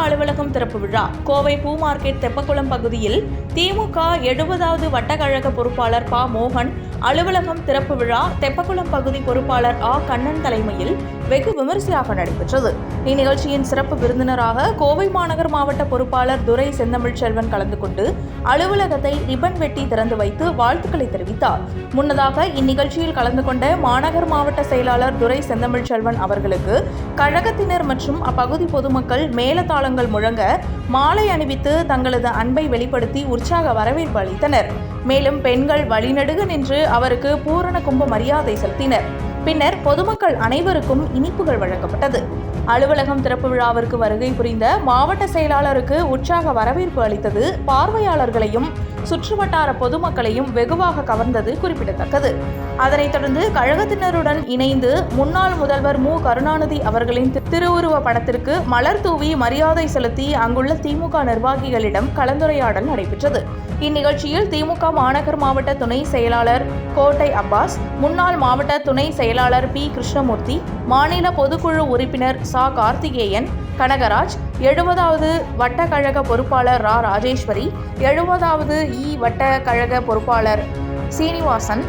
அலுவலகம் திறப்பு விழா. கோவை பூ மார்க்கெட் தெப்பக்குளம் பகுதியில் திமுக 70வது வட்டக்கழக பொறுப்பாளர் ப. மோகன் அலுவலகம் திறப்பு விழா தெப்பக்குளம் பகுதி பொறுப்பாளர் ஆ. கண்ணன் தலைமையில் வெகு விமரிசையாக நடைபெற்றது. இந்நிகழ்ச்சியின் சிறப்பு விருந்தினராக கோவை மாநகர் மாவட்ட பொறுப்பாளர் துரை செந்தமிழ் செல்வன் கலந்து கொண்டு அலுவலகத்தை ரிப்பன் வெட்டி திறந்து வைத்து வாழ்த்துக்களை தெரிவித்தார். முன்னதாக இந்நிகழ்ச்சியில் கலந்து கொண்ட மாநகர் மாவட்ட செயலாளர் துரை செந்தமிழ் செல்வன் அவர்களுக்கு கழகத்தினர் மற்றும் அப்பகுதி பொதுமக்கள் மேளதாளங்கள் முழங்க மாலை அணிவித்து தங்களது அன்பை வெளிப்படுத்தி உற்சாக வரவேற்பு அளித்தனர். மேலும் பெண்கள் வழிநெடுக நின்று அவருக்கு பூரண கும்ப மரியாதை செலுத்தினர். பின்னர் பொதுமக்கள் அனைவருக்கும் இனிப்புகள் வழங்கப்பட்டது. அலுவலகம் திறப்பு விழாவிற்கு வருகை புரிந்த மாவட்ட செயலாளருக்கு உற்சாக வரவேற்பு அளித்தது பார்வையாளர்களையும் சுற்றுவட்டார பொதுமக்களையும் வெகுவாக கவர்ந்தது குறிப்பிடத்தக்கது. அதனைத் தொடர்ந்து கழகத்தினருடன் இணைந்து முன்னாள் முதல்வர் மு. கருணாநிதி அவர்களின் திருவுருவ படத்திற்கு மலர் தூவி மரியாதை செலுத்தி அங்குள்ள திமுக நிர்வாகிகளிடம் கலந்துரையாடல் நடைபெற்றது. இந்நிகழ்ச்சியில் திமுக மாநகர் மாவட்ட துணை செயலாளர் கோட்டை அப்பாஸ், முன்னாள் மாவட்ட துணை செயலாளர் பி. கிருஷ்ணமூர்த்தி, மாநில பொதுக்குழு உறுப்பினர் ச. கார்த்திகேயன், கனகராஜ், 70வது வட்ட கழக பொறுப்பாளர் ரா. ராஜேஸ்வரி, 70வது வட்ட கழக பொறுப்பாளர் சீனிவாசன்,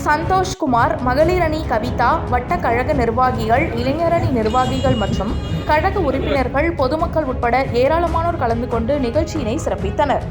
சந்தோஷ்குமார், மகளிரணி கவிதா, வட்ட கழக நிர்வாகிகள், இளைஞரணி நிர்வாகிகள் மற்றும் கழக உறுப்பினர்கள், பொதுமக்கள் உட்பட ஏராளமானோர் கலந்து கொண்டு நிகழ்ச்சியினை சிறப்பித்தனர்.